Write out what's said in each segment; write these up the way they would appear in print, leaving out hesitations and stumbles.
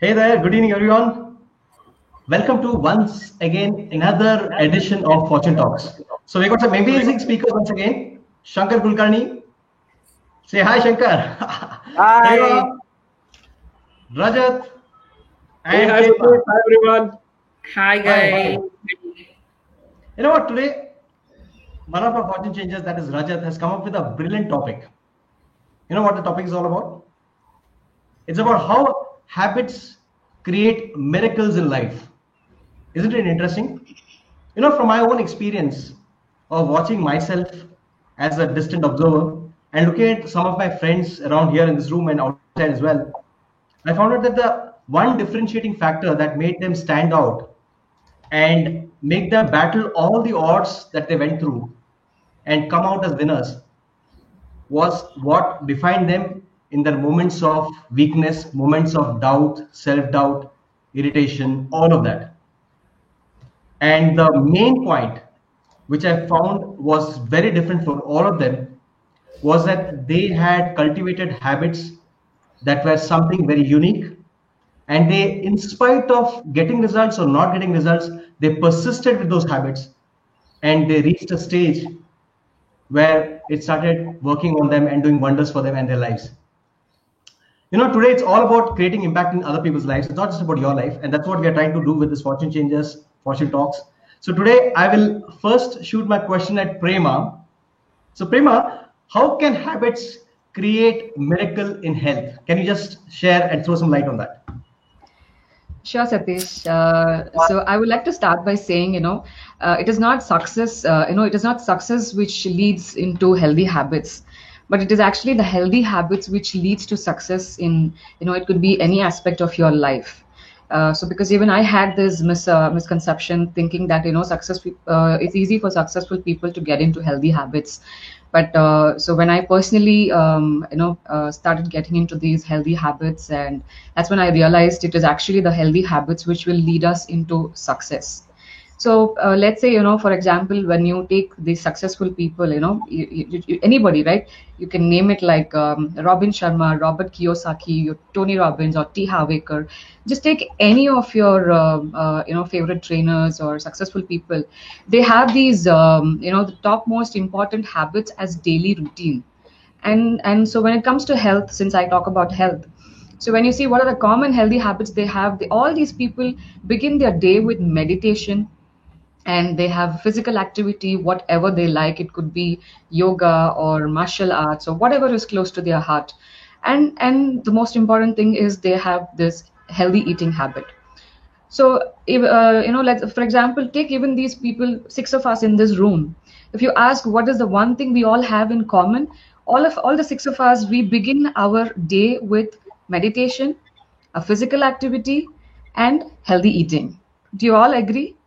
Hey there, good evening everyone. Welcome to once again another edition of Fortune Talks. So we got some amazing speakers once again. Shankar Kulkarni. Say hi, Shankar. Hi. Prema, Rajat, Hey, and hi, Prema. Satish. Hi, everyone. Hi Hi, guys. hi. You know what? Today, one of our fortune changers, that is Rajat, has come up with a brilliant topic. You know what the topic is all about? It's about how habits create miracles in life. Isn't it interesting? From my own experience of watching myself as a distant observer and looking at some of my friends around here in this room and outside as well, I found out that the one differentiating factor that made them stand out and make them battle all the odds that they went through and come out as winners was what defined them in their moments of weakness, moments of doubt, self doubt, irritation, all of that. And the main point, which I found was very different for all of them, was that they had cultivated habits that were something very unique. And they, in spite of getting results or not getting results, they persisted with those habits and they reached a stage where it started working on them and doing wonders for them and their lives. Today it's all about creating impact in other people's lives. It's not just about your life, and that's what we are trying to do with this Fortune Changers, Fortune Talks. So today I will first shoot my question at Prema. So Prema, how can habits create miracle in health? Can you just share and throw some light on that? Sure, Satish. So I would like to start by saying, it is not success, it is not success which leads into healthy habits, but it is actually the healthy habits which leads to success in, it could be any aspect of your life. So because even I had this misconception thinking that, it's easy for successful people to get into healthy habits. But so when I personally, started getting into these healthy habits, and that's when I realized it is actually the healthy habits which will lead us into success. So let's say, for example, when you take these successful people, anybody, right? You can name it like Robin Sharma, Robert Kiyosaki, Tony Robbins, or T. Harv Eker. Just take any of your, favorite trainers or successful people. They have these, the top most important habits as daily routine. And so when it comes to health, since I talk about health, so when you see what are the common healthy habits they have, all these people begin their day with meditation, and they have physical activity, whatever they like. It could be yoga or martial arts or whatever is close to their heart. And the most important thing is they have this healthy eating habit. So if, let's, for example, take even these people, six of us in this room. If you ask what is the one thing we all have in common, all the six of us, we begin our day with meditation, a physical activity, and healthy eating. Do you all agree?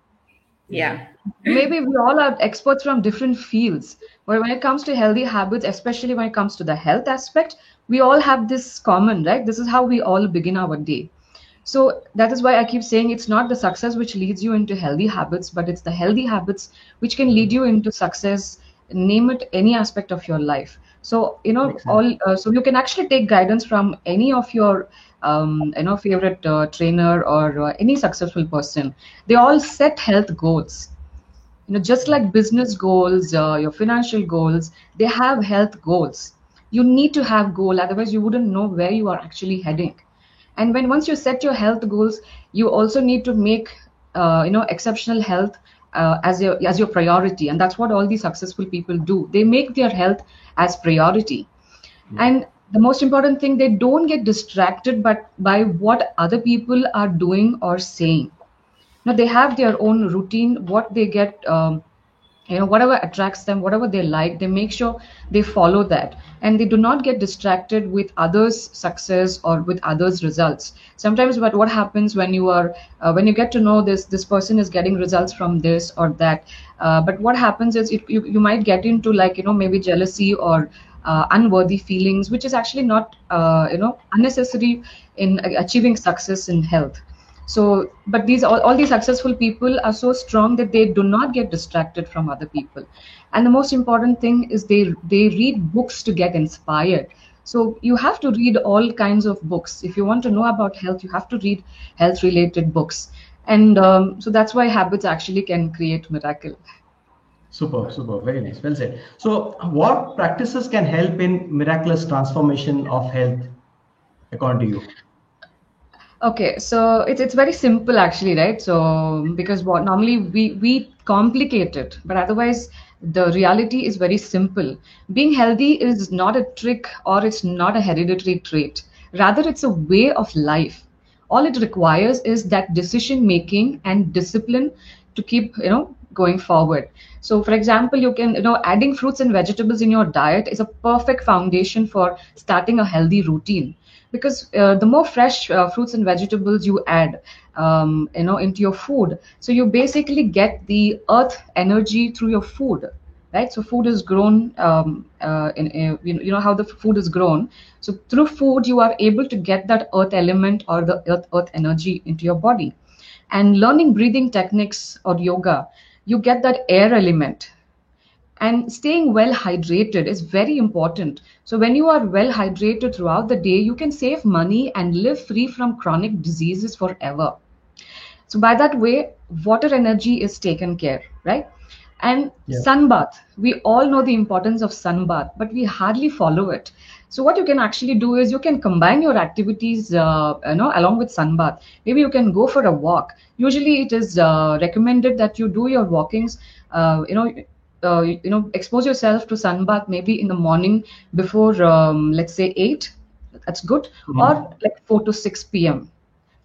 Yeah. Maybe we all are experts from different fields, but when it comes to healthy habits, especially when it comes to the health aspect, we all have this common, right? This is how we all begin our day. So that is why I keep saying it's not the success which leads you into healthy habits, but it's the healthy habits which can lead you into success. Name it any aspect of your life. So so you can actually take guidance from any of your favorite trainer or any successful person. They all set health goals. Just like business goals, your financial goals, they have health goals. You need to have goal, otherwise you wouldn't know where you are actually heading. And once you set your health goals, you also need to make exceptional health as your priority. And that's what all these successful people do. They make their health as priority. And the most important thing, they don't get distracted by what other people are doing or saying. Now they have their own routine, what they get, whatever attracts them, whatever they like, they make sure they follow that, and they do not get distracted with others' success or with others' results. Sometimes, but what happens when you are when you get to know this person is getting results from this or that, but what happens is you might get into like maybe jealousy or unworthy feelings, which is actually not unnecessary in achieving success in health. So but all these successful people are so strong that they do not get distracted from other people. And the most important thing is they read books to get inspired. So you have to read all kinds of books. If you want to know about health, you have to read health related books. And so that's why habits actually can create miracle. Super, super, very nice, well said. So, what practices can help in miraculous transformation of health, according to you? Okay, so it's very simple actually, right? So because what normally we complicate it, but otherwise the reality is very simple. Being healthy is not a trick or it's not a hereditary trait. Rather, it's a way of life. All it requires is that decision making and discipline to keep, going forward. So for example, you can, adding fruits and vegetables in your diet is a perfect foundation for starting a healthy routine, because the more fresh fruits and vegetables you add into your food, so you basically get the earth energy through your food, right? So food is grown you know how the food is grown. So through food you are able to get that earth element or the earth energy into your body. And learning breathing techniques or yoga, you get that air element. And staying well hydrated is very important. So when you are well hydrated throughout the day, you can save money and live free from chronic diseases forever. So by that way, water energy is taken care, right? And Yeah. sunbath, we all know the importance of sunbath, but we hardly follow it. So what you can actually do is you can combine your activities, along with sunbath. Maybe you can go for a walk. Usually, it is recommended that you do your walkings. Expose yourself to sunbath maybe in the morning before, let's say 8. That's good, Mhm. or like 4 to 6 p.m,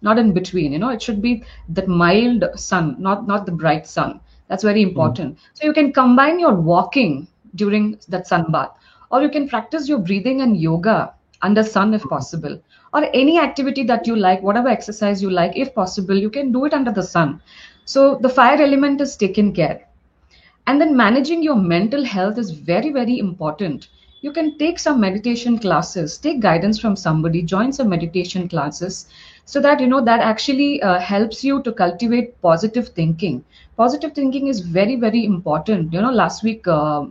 not in between. It should be that mild sun, not the bright sun. That's very Mhm. important. So you can combine your walking during that sun bath, or you can practice your breathing and yoga under sun if possible, or any activity that you like, whatever exercise you like, if possible you can do it under the sun. So the fire element is taken care. And then managing your mental health is very, very important. You can take some meditation classes, take guidance from somebody, join some meditation classes, so that that actually helps you to cultivate positive thinking. Positive thinking is very, very important. Last week our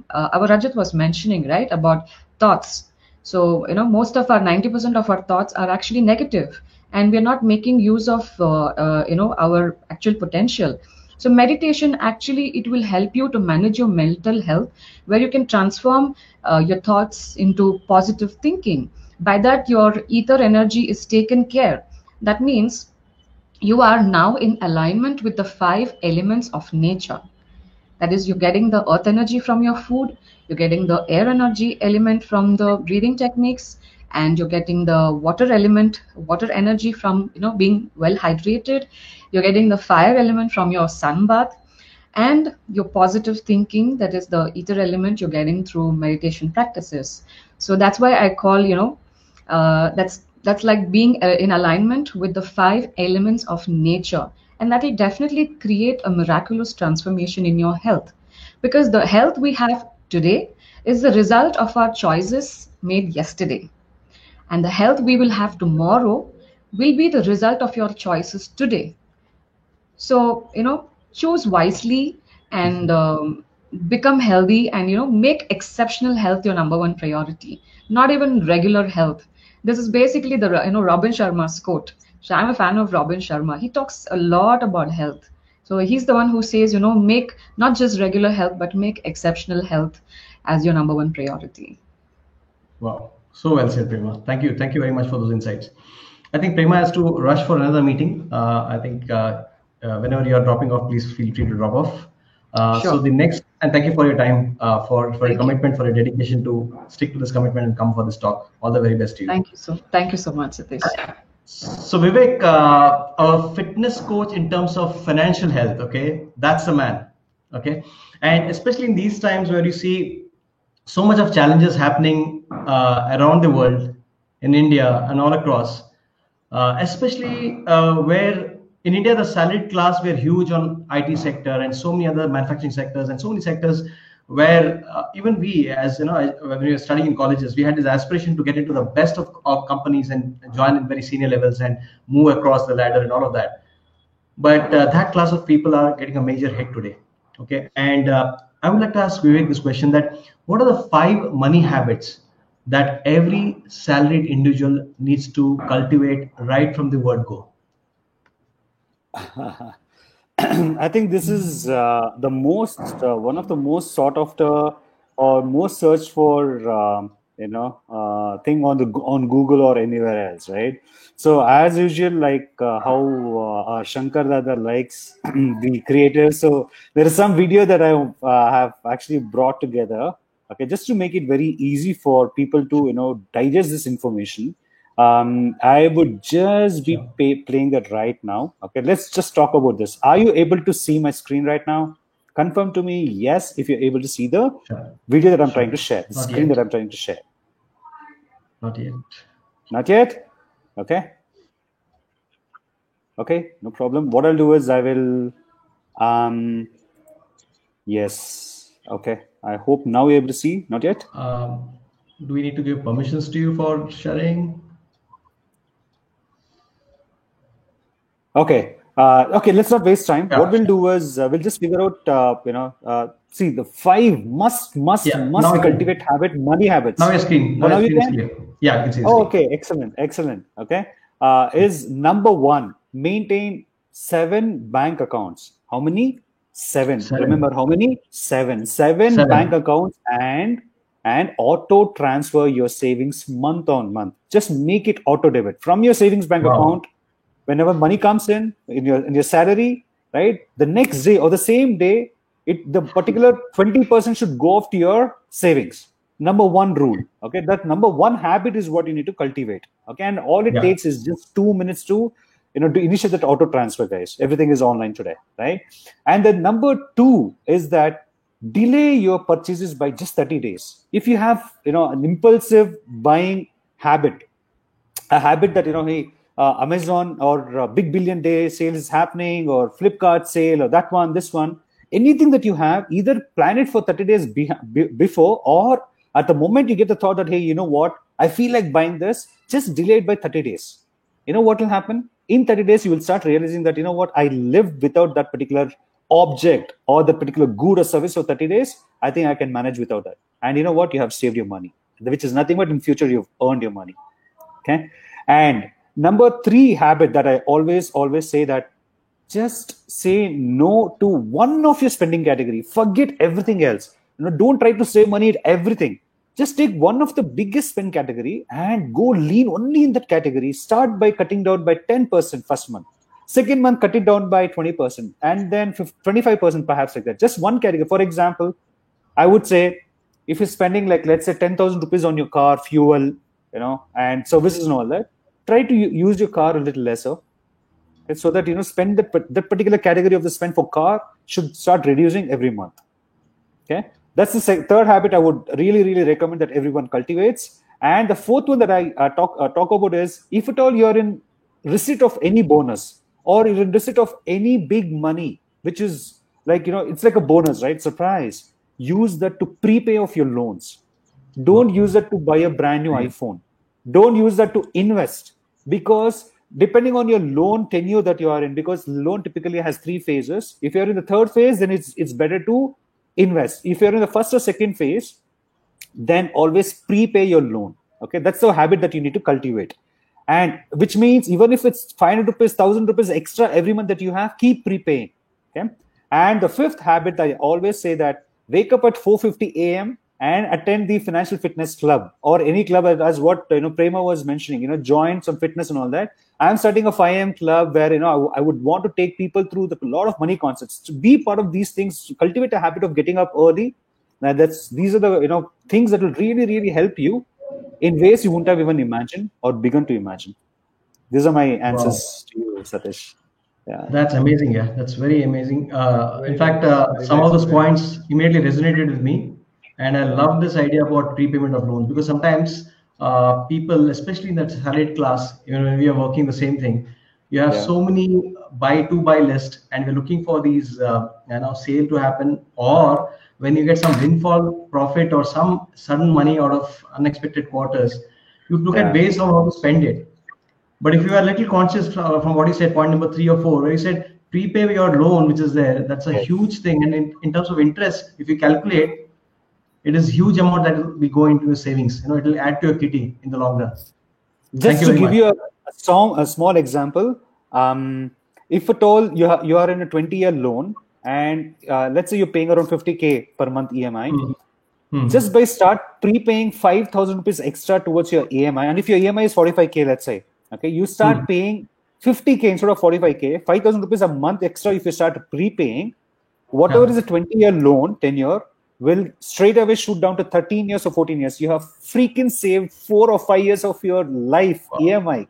Rajat was mentioning, right, about thoughts. So most of our 90% of our thoughts are actually negative, and we are not making use of our actual potential. So meditation actually, it will help you to manage your mental health, where you can transform your thoughts into positive thinking. By that, your ether energy is taken care. That means you are now in alignment with the 5 elements of nature. That is, you're getting the earth energy from your food, you're getting the air energy element from the breathing techniques, and you're getting the water energy from being well hydrated. You're getting the fire element from your sun bath, and your positive thinking, that is the ether element, you're getting through meditation practices. So that's why I call, that's like being in alignment with the 5 elements of nature, and that will definitely create a miraculous transformation in your health, because the health we have today is the result of our choices made yesterday, and the health we will have tomorrow will be the result of your choices today. So choose wisely, and become healthy, and make exceptional health your number one priority, not even regular health. This is basically the Robin Sharma's quote. So I'm a fan of Robin Sharma. He talks a lot about health. So he's the one who says, make not just regular health, but make exceptional health as your number one priority. Wow, so well said, Prema. Thank you very much for those insights. I think Prema has to rush for another meeting. I think whenever you are dropping off, please feel free to drop off. So Sure. the next, and thank you for your time, for your Thank you. commitment, for your dedication to stick to this commitment and come for this talk. All the very best to you. Thank you so much, Satish. So Vivek, our fitness coach in terms of financial health, okay, that's the man, okay, and especially in these times where you see so much of challenges happening around the world, in India and all across, especially where in India the salaried class were huge on IT sector and so many other manufacturing sectors and so many sectors where even we, as you know, when we were studying in colleges, we had this aspiration to get into the best of companies and join in very senior levels and move across the ladder and all of that. But that class of people are getting a major hit today. Okay, and I would like to ask Vivek this question: that what are the 5 money habits that every salaried individual needs to cultivate right from the word go? I think this is the most one of the most sought after or most searched for thing on Google or anywhere else, right? So as usual, like how Shankar Dada likes the creators. So there is some video that I have actually brought together, okay, just to make it very easy for people to digest this information. I would just be playing that right now. Okay, let's just talk about this. Are you able to see my screen right now? Confirm to me yes if you're able to see the video that I'm trying to share, the screen that I'm trying to share. Not yet. Not yet? Okay. Okay, no problem. What I'll do is I will, yes. Okay, I hope now you're able to see. Not yet? Do we need to give permissions to you for sharing? Okay. Okay, let's not waste time. What we'll do is we'll just figure out, see the 5 must cultivate habit, money habits. Now your screen. Now your screen is clear. Yeah, you can see. Oh, okay, excellent. Okay, is number 1, maintain 7 bank accounts. How many? 7. Remember how many? 7 bank accounts and auto transfer your savings month on month. Just make it auto debit from your savings bank account. Whenever money comes in your salary, right? The next day or the same day, the particular 20% should go off to your savings. Number 1 rule. Okay, that number 1 habit is what you need to cultivate. Okay, and all it takes is just 2 minutes to initiate that auto transfer, guys. Everything is online today, right? And then number 2 is that delay your purchases by just 30 days. If you have an impulsive buying habit, a habit that hey, Amazon or Big Billion Day sale is happening, or Flipkart sale, or that one, this one, anything that you have, either plan it for 30 days before, or at the moment you get the thought that, hey, you know what, I feel like buying this, just delay it by 30 days. You know what will happen? In 30 days, you will start realizing that, what, I lived without that particular object or the particular good or service for 30 days. I think I can manage without that. And you know what? You have saved your money, which is nothing but in future, you've earned your money. Okay. And number 3 habit that I always say that just say no to one of your spending category. Forget everything else. Don't try to save money at everything. Just take one of the biggest spend category and go lean only in that category. Start by cutting down by 10% first month. Second month, cut it down by 20%, and then 25% perhaps, like that. Just one category. For example, I would say if you're spending like, let's say 10,000 rupees on your car, fuel, and services and all that, try to use your car a little lesser, okay, so that spend that particular category of the spend for car should start reducing every month. Okay, that's the 3rd habit I would really recommend that everyone cultivates. And the 4th one that I talk about is, if at all you're in receipt of any bonus, or you're in receipt of any big money, which is like it's like a bonus, right? Surprise. Use that to prepay off your loans. Don't use that to buy a brand new iPhone. Don't use that to invest, because depending on your loan tenure that you are in, because loan typically has 3 phases. If you're in the 3rd phase, then it's better to invest. If you're in the 1st or 2nd phase, then always prepay your loan. Okay, that's the habit that you need to cultivate. And which means even if it's 500 rupees, 1,000 rupees extra every month that you have, keep prepaying. Okay. And the 5th habit, I always say that wake up at 4:50 a.m. and attend the financial fitness club, or any club, as what Prema was mentioning, join some fitness and all that. I'm starting a 5 a.m. club where I would want to take people through a lot of money concepts. To be part of these things, to cultivate a habit of getting up early. Now these are the things that will really help you in ways you wouldn't have even imagined or begun to imagine. These are my answers to you, Satish. Yeah, that's amazing. Yeah, that's very amazing. In fact, some of those points immediately resonated with me. And I love this idea about prepayment of loans, because sometimes people, especially in that salaried class, when we are working the same thing, you have so many buy list, and we're looking for these sale to happen, or when you get some windfall profit or some sudden money out of unexpected quarters, you look at ways of how to spend it. But if you are a little conscious from what you said, point number 3 or 4, where you said prepay your loan, which is there, that's a huge thing. And in terms of interest, if you calculate, it is huge amount that will go into your savings. It will add to your kitty in the long run. Just to give you a small example, if at all you are in a 20-year loan, and let's say you're paying around 50K per month EMI, just by start prepaying 5,000 rupees extra towards your EMI, and if your EMI is 45K, let's say, okay, you start paying 50K instead of 45K, 5,000 rupees a month extra. If you start prepaying, whatever is a 20-year loan tenure will straight away shoot down to 13 years or 14 years. You have freaking saved 4 or 5 years of your life EMI.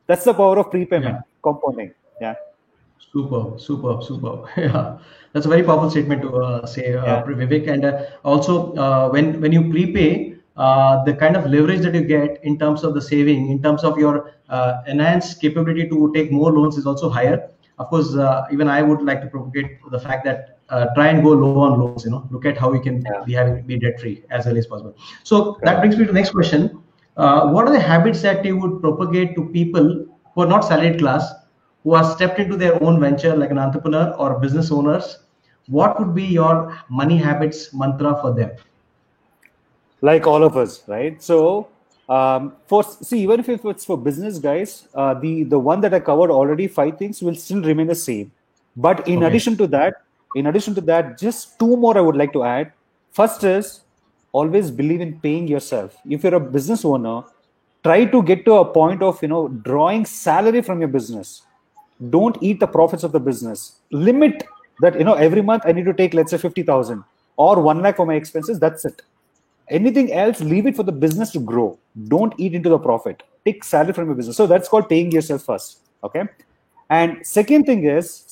That's the power of prepayment compounding. Yeah. Super. Yeah, that's a very powerful statement to say, Vivek. And also, when you prepay, the kind of leverage that you get in terms of the saving, in terms of your enhanced capability to take more loans is also higher. Of course, even I would like to propagate the fact that try and go low on loans. Look at how you can be debt free as early as possible. So that brings me to the next question. What are the habits that you would propagate to people who are not salaried class, who are stepped into their own venture like an entrepreneur or business owners? What would be your money habits mantra for them? Like all of us, right? So even if it's for business guys, the one that I covered already, 5 things will still remain the same. But in addition to that, just 2 more I would like to add. First is always believe in paying yourself. If you're a business owner, try to get to a point of drawing salary from your business. Don't eat the profits of the business. Limit that every month I need to take, let's say, 50,000 or 1 lakh for my expenses. That's it. Anything else, leave it for the business to grow. Don't eat into the profit. Take salary from your business. So that's called paying yourself first. Okay. And second thing is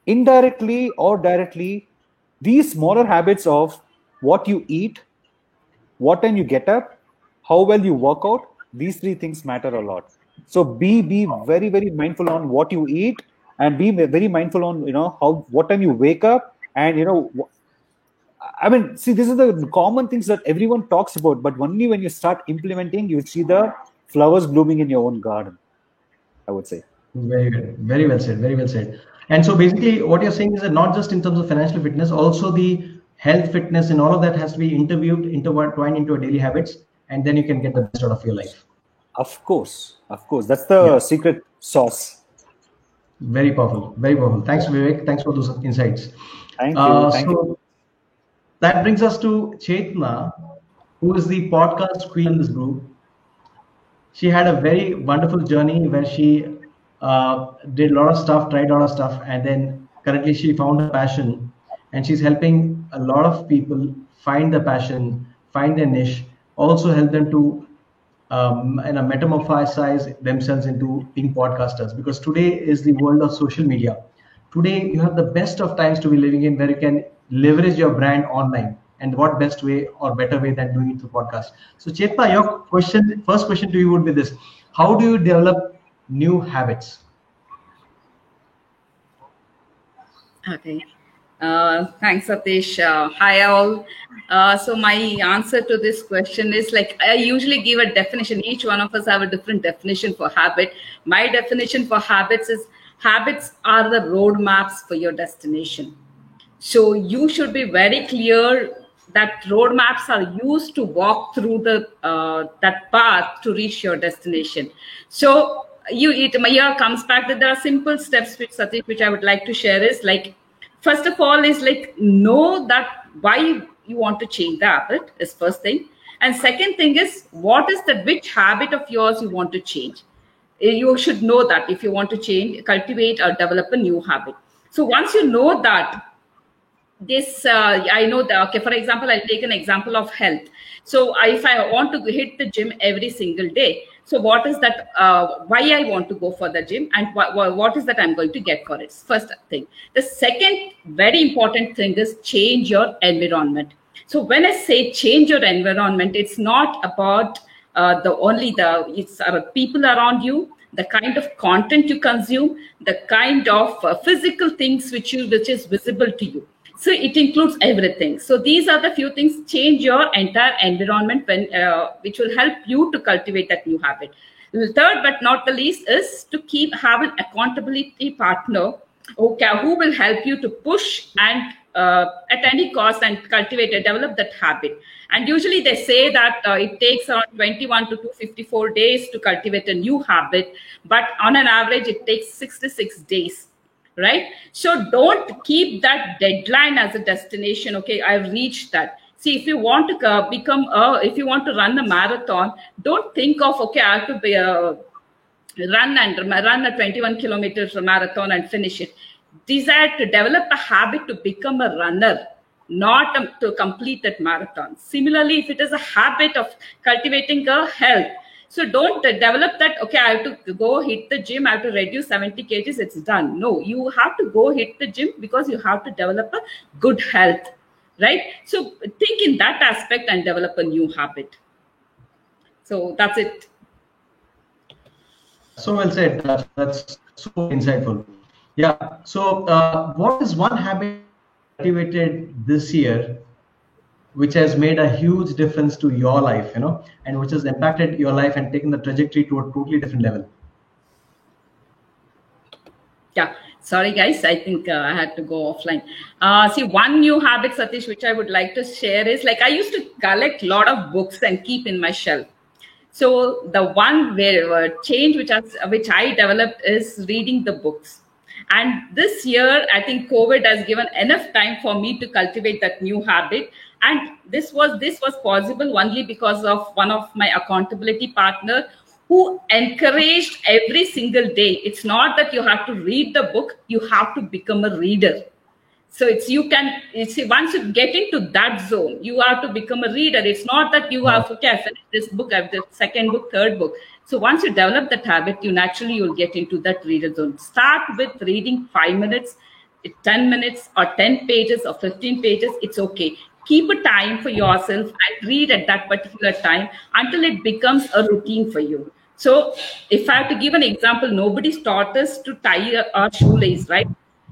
indirectly or directly, these smaller habits of what you eat, what time you get up, how well you work out, these 3 things matter a lot. So be very, very mindful on what you eat, and be very mindful on what time you wake up. And I mean, see, these are the common things that everyone talks about, but only when you start implementing, you see the flowers blooming in your own garden, I would say. Very good. Very well said. Very well said. And so basically what you're saying is that not just in terms of financial fitness, also the health, fitness, and all of that has to be intertwined into your daily habits, and then you can get the best out of your life. Of course. That's the secret sauce. Very powerful. Very powerful. Thanks, Vivek. Thanks for those insights. Thank you. Thank you. That brings us to Chetna, who is the podcast queen in this group. She had a very wonderful journey where she did a lot of stuff, tried a lot of stuff, and then currently she found her passion, and she's helping a lot of people find the passion, find their niche, also help them to metamorphosize themselves into being podcasters. Because today is the world of social media. Today you have the best of times to be living in, where you can leverage your brand online, and what best way or better way than doing it through podcast. So Chetna, your first question to you would be this: how do you develop new habits? Okay. Thanks, Satish. Hi, all. So my answer to this question is, like, I usually give a definition. Each one of us have a different definition for habit. My definition for habits is, habits are the roadmaps for your destination. So you should be very clear that roadmaps are used to walk through that path to reach your destination. So here comes back that there are simple steps which I would like to share is, like, first of all is, like, know that why you want to change the habit is first thing. And second thing is, which habit of yours you want to change. You should know that if you want to change, cultivate or develop a new habit. So once you know that, I know that, okay, for example, I'll take an example of health. So if I want to hit the gym every single day, so what is that, why I want to go for the gym, and what is that I'm going to get for it? First thing. The second very important thing is change your environment. So when I say change your environment, it's not about it's people around you, the kind of content you consume, the kind of physical things which is visible to you. So it includes everything. So these are the few things. Change your entire environment which will help you to cultivate that new habit. The third but not the least is to have an accountability partner okay, who will help you to push and at any cost and cultivate and develop that habit. And usually they say that it takes around 21 to 254 days to cultivate a new habit, but on an average, it takes 66 days. Right? So don't keep that deadline as a destination. Okay, I've reached that. See, if you want to if you want to run a marathon, don't think of, okay, I have to be run a 21 kilometers marathon and finish it. Desire to develop a habit to become a runner, not to complete that marathon. Similarly, if it is a habit of cultivating a health, so don't develop that, okay, I have to go hit the gym, I have to reduce 70 kgs, it's done. No, you have to go hit the gym because you have to develop a good health, right? So think in that aspect and develop a new habit. So that's it. So well said. That's so insightful. Yeah. So what is one habit cultivated this year which has made a huge difference to your life, and which has impacted your life and taken the trajectory to a totally different level? Yeah, sorry guys, I think I had to go offline. See, one new habit, Satish, which I would like to share is, like, I used to collect a lot of books and keep in my shelf. So the one change which I developed is reading the books. And this year, I think COVID has given enough time for me to cultivate that new habit. And this was possible only because of one of my accountability partner who encouraged every single day. It's not that you have to read the book, you have to become a reader. So once you get into that zone, you have to become a reader. It's not that you have, okay, I finished this book, I have the second book, third book. So once you develop that habit, you'll get into that reader zone. Start with reading 5 minutes, 10 minutes, or 10 pages or 15 pages. It's okay. Keep a time for yourself and read at that particular time until it becomes a routine for you. So if I have to give an example, nobody's taught us to tie our shoelace, right?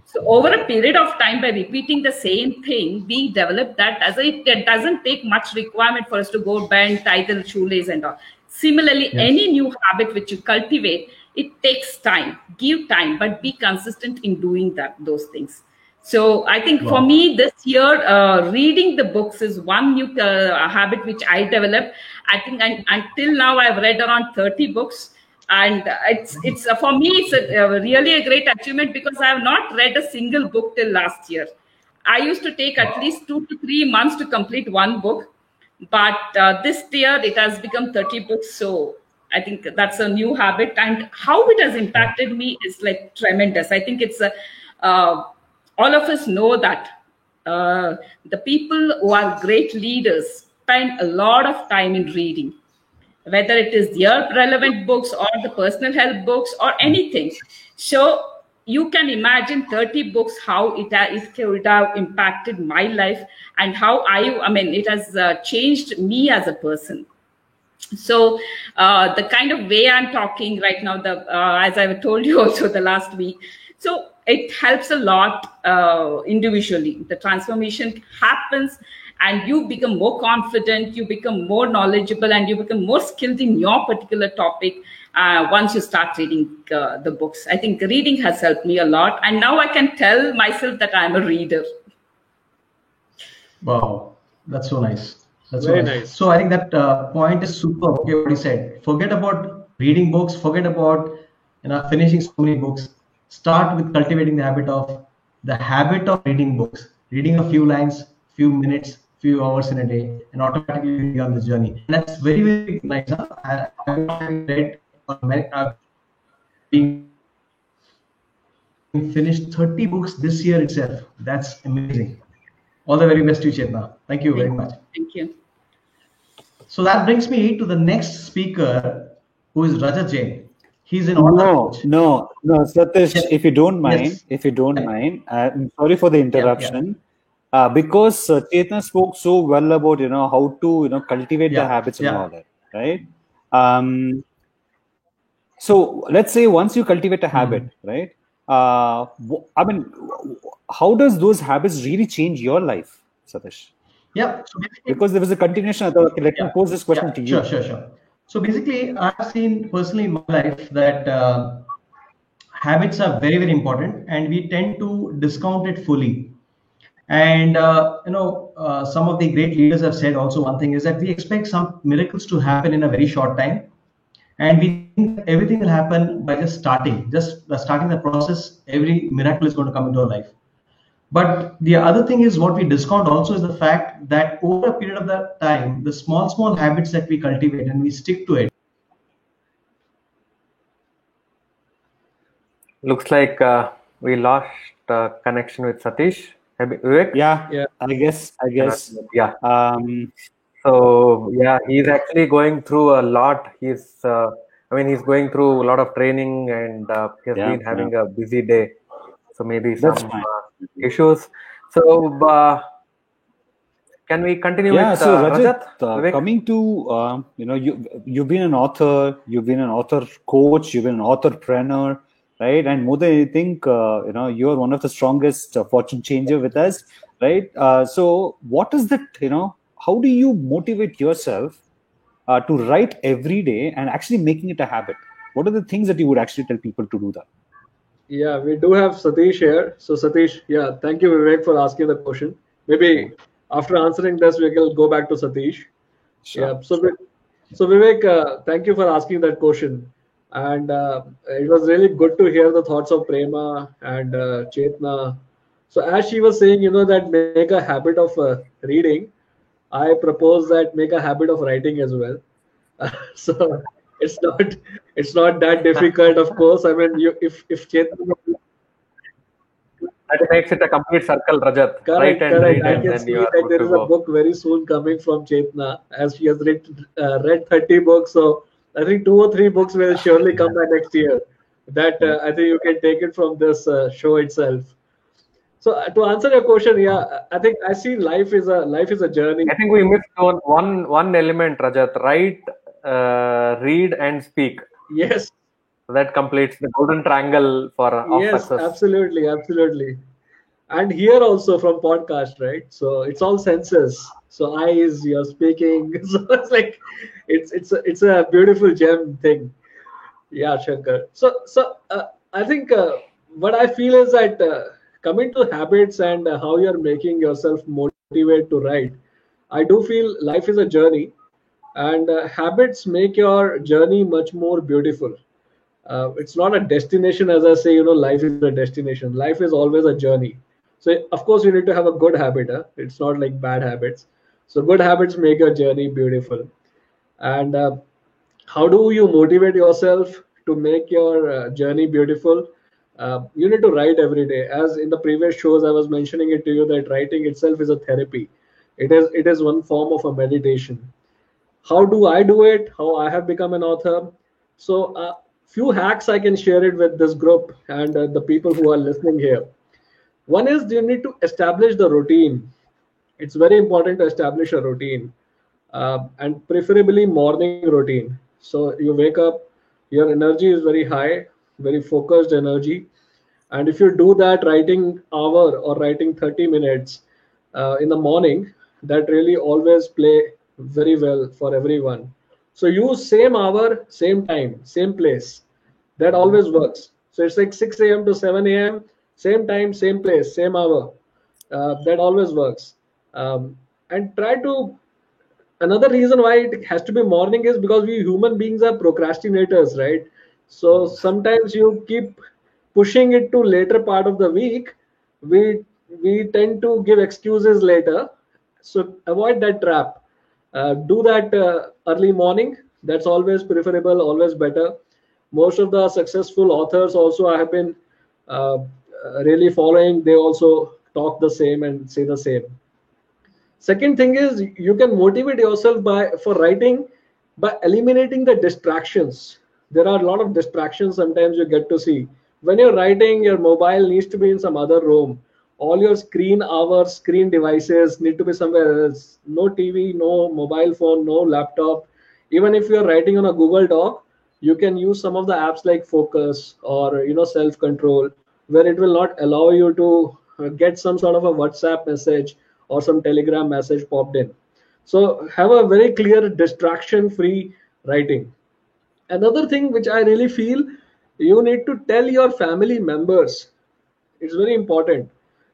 So over a period of time, by repeating the same thing, we develop that it doesn't take much requirement for us to go bend, tie the shoelace and all. Similarly, yes, any new habit which you cultivate, it takes time. Give time, but be consistent in doing those things. So I think for me this year, reading the books is one new habit which I developed. I think until now I've read around 30 books. And it's for me, it's really a great achievement because I have not read a single book till last year. I used to take at least 2 to 3 months to complete one book. But this year it has become 30 books. So I think that's a new habit. And how it has impacted me is like tremendous. I think it's all of us know that the people who are great leaders spend a lot of time in reading, whether it is their relevant books or the personal health books or anything. So you can imagine 30 books, how it could have impacted my life and how it has changed me as a person. So the kind of way I'm talking right now, as I told you also the last week, so it helps a lot individually. The transformation happens and you become more confident, you become more knowledgeable, and you become more skilled in your particular topic once you start reading the books. I think reading has helped me a lot. And now I can tell myself that I'm a reader. Wow, that's so nice. That's very so nice. nice. So I think that point is super. Okay, what he said. Forget about reading books. Forget about finishing so many books. Start with cultivating the habit of reading books. Reading a few lines, few minutes, few hours in a day, and automatically you'll be on this journey. And that's very, very nice. Huh? I've read being finished 30 books this year itself. That's amazing. All the very best to you, Chetna. Thank you very much. Thank you. So that brings me to the next speaker, who is Rajat Jain. He's in No, Satish, yes. If you don't mind, I'm sorry for the interruption. Because Chetna spoke so well about how to cultivate the habits and all that, right? So let's say once you cultivate a habit, right? How does those habits really change your life, Satish? Yeah. So because there was a continuation. Let me pose this question to you. Sure. So basically, I've seen personally in my life that habits are very, very important, and we tend to discount it fully. And some of the great leaders have said also one thing is that we expect some miracles to happen in a very short time, and we think that everything will happen by just starting the process. Every miracle is going to come into our life. But the other thing is, what we discount also is the fact that over a period of that time, the small habits that we cultivate and we stick to it. Looks like we lost connection with Satish. Vivek? Yeah. I guess. Yeah. So yeah, he's actually going through a lot. He's going through a lot of training, and he has been having a busy day. So maybe some issues. So can we continue with so Rajat, Rajat? Coming to you've been an author, you've been an author coach, you've been an authorpreneur, right? And more than anything, you are one of the strongest fortune changer with us, right? So what is that? How do you motivate yourself to write every day and actually making it a habit? What are the things that you would actually tell people to do that? Yeah, we do have Satish here. So Satish, yeah, thank you, Vivek, for asking the question. Maybe after answering this, we will go back to Satish. Sure. Yeah. So Vivek, thank you for asking that question. And it was really good to hear the thoughts of Prema and Chetna. So as she was saying, that make a habit of reading, I propose that make a habit of writing as well. So it's not that difficult, of course. I mean, if Chetna, that makes it a complete circle, Rajat. Correct. Read, I can see that there is a book very soon coming from Chetna, as she has read 30 books. So I think 2 or 3 books will surely come by next year. That I think you can take it from this show itself. So to answer your question, yeah, I think I see life is a journey. I think we missed one element, Rajat. Write, read, and speak. Yes. So that completes the golden triangle of yes, success. Absolutely. And here also from podcast, right? So it's all senses. So eyes, you're speaking. So it's like it's a beautiful gem thing. Yeah, Shankar. So I think what I feel is that coming to habits and how you're making yourself motivate to write, I do feel life is a journey, and habits make your journey much more beautiful. It's not a destination, as I say. Life is a destination. Life is always a journey. So of course you need to have a good habit. It's not like bad habits. So good habits make your journey beautiful. And how do you motivate yourself to make your journey beautiful? You need to write every day. As in the previous shows, I was mentioning it to you that writing itself is a therapy. It is one form of a meditation. How do I do it? How I have become an author? So few hacks I can share it with this group and the people who are listening here. One is you need to establish the routine. It's very important to establish a routine, and preferably morning routine. So you wake up, your energy is very high, very focused energy. And if you do that writing hour or writing 30 minutes in the morning, that really always play very well for everyone. So use same hour, same time, same place. That always works. So it's like 6 a.m. to 7 a.m., same time, same place, same hour. That always works. And try to, another reason why it has to be morning is because we human beings are procrastinators, right? So sometimes you keep pushing it to later part of the week. We tend to give excuses later. So avoid that trap. Do that early morning. That's always preferable, always better. Most of the successful authors also I have been really following. They also talk the same and say the same. Second thing is you can motivate yourself for writing by eliminating the distractions. There are a lot of distractions sometimes you get to see. When you're writing, your mobile needs to be in some other room. All your screen hours, screen devices need to be somewhere else. No TV, no mobile phone, no laptop. Even if you're writing on a Google Doc, you can use some of the apps like Focus or self-control, where it will not allow you to get some sort of a WhatsApp message or some Telegram message popped in. So have a very clear distraction-free writing. Another thing which I really feel You need to tell your family members. It's very important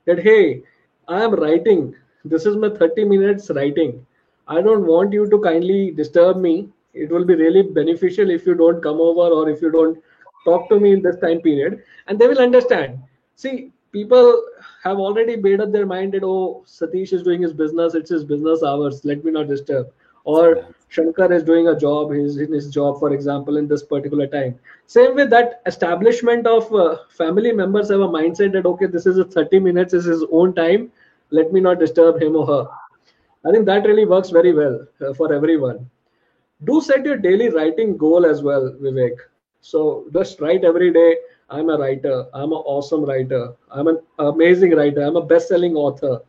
that, hey, I am writing. This is my 30 minutes writing. I don't want you to kindly disturb me. It will be really beneficial if you don't come over or if you don't talk to me in this time period. And they will understand. See, people have already made up their mind that, oh, Satish is doing his business. It's his business hours. Let me not disturb. Or Shankar is doing a job. He's in his job, for example, in this particular time. Same with that establishment of family members have a mindset that, okay, this is a 30 minutes, is his own time. Let me not disturb him or her. I think that really works very well for everyone. Do set your daily writing goal as well, Vivek. So just write every day. I'm a writer. I'm an awesome writer. I'm an amazing writer. I'm a best-selling author.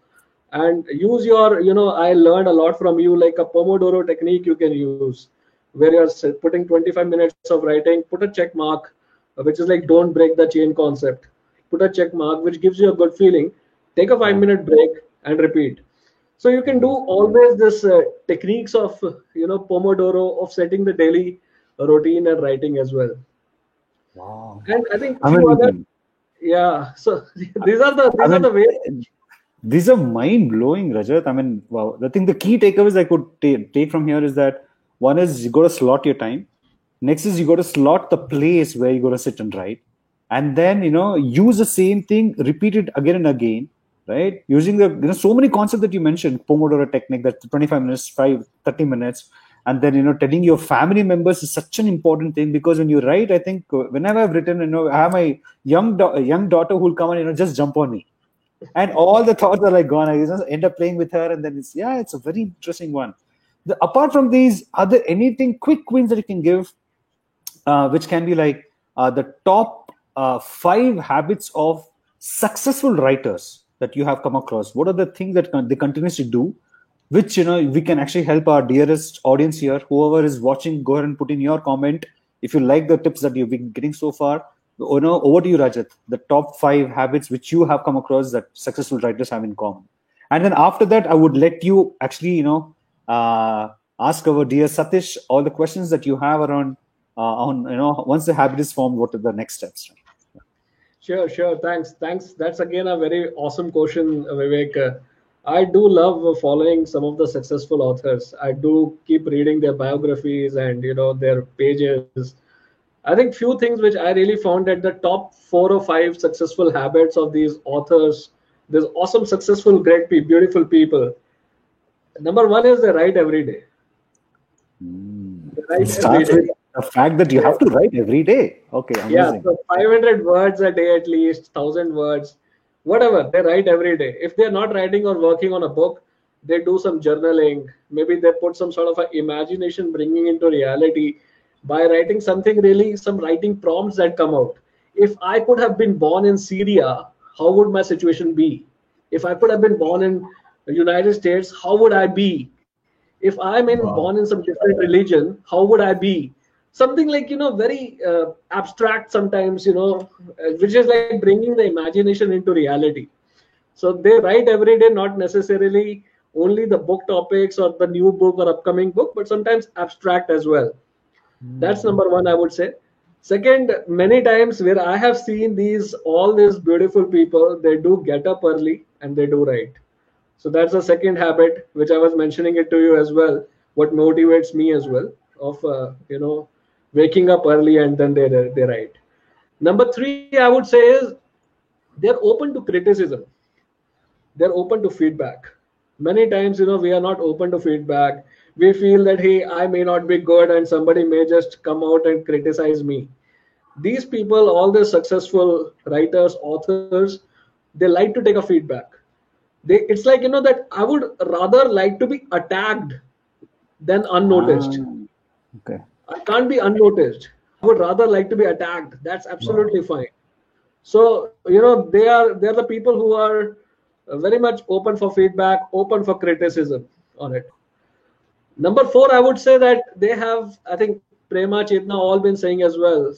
And use your, I learned a lot from you, like a Pomodoro technique you can use, where you're putting 25 minutes of writing, put a check mark, which is like don't break the chain concept. Put a check mark, which gives you a good feeling. Take a 5-minute break and repeat. So you can do always this techniques of, Pomodoro, of setting the daily routine and writing as well. Wow. And I think yeah. So these are the ways. These are mind blowing, Rajat. I mean, wow. I think the key takeaways I could take from here is that one is you got to slot your time. Next is you got to slot the place where you got to sit and write, and then use the same thing, repeat it again and again, right? Using the so many concepts that you mentioned, Pomodoro technique, that 25 minutes, 30 minutes, and then telling your family members is such an important thing, because when you write, I think whenever I've written, I have my young daughter who'll come and just jump on me. And all the thoughts are like gone. I just end up playing with her, and then it's a very interesting one. Apart from these, are there anything quick wins that you can give, which can be like the top 5 habits of successful writers that you have come across? What are the things that they continuously do, which we can actually help our dearest audience here? Whoever is watching, go ahead and put in your comment if you like the tips that you've been getting so far. Over to you, Rajat. The top 5 habits which you have come across that successful writers have in common. And then after that, I would let you actually, ask our dear Satish all the questions that you have around once the habit is formed, what are the next steps? Sure. Thanks. That's again a very awesome question, Vivek. I do love following some of the successful authors. I do keep reading their biographies and their pages. I think few things which I really found at the top 4 or 5 successful habits of these authors, these awesome, successful, great, beautiful people. Number 1 is they write every day. The fact that you have to write every day. Okay, amazing. Yeah, so 500 words a day at least, 1,000 words, whatever, they write every day. If they're not writing or working on a book, they do some journaling. Maybe they put some sort of a imagination bringing into reality by writing something, really some writing prompts that come out. If I could have been born in Syria, how would my situation be? If I could have been born in the United States, how would I be? If I'm born in some different religion, how would I be? Something like, very abstract sometimes, which is like bringing the imagination into reality. So they write every day, not necessarily only the book topics or the new book or upcoming book, but sometimes abstract as well. That's number 1, I would say. Second, many times where I have seen all these beautiful people, they do get up early and they do write. So that's the second habit, which I was mentioning it to you as well. What motivates me as well of, waking up early and then they write. Number 3, I would say, is they're open to criticism. They're open to feedback. Many times, we are not open to feedback. We feel that, hey, I may not be good and somebody may just come out and criticize me. These people, all the successful writers, authors, they like to take a feedback. It's like, that I would rather like to be attacked than unnoticed. Okay. I can't be unnoticed. I would rather like to be attacked. That's absolutely fine. So, they are the people who are very much open for feedback, open for criticism on it. Number 4, I would say that they have, I think Prema, Chetna all been saying as well,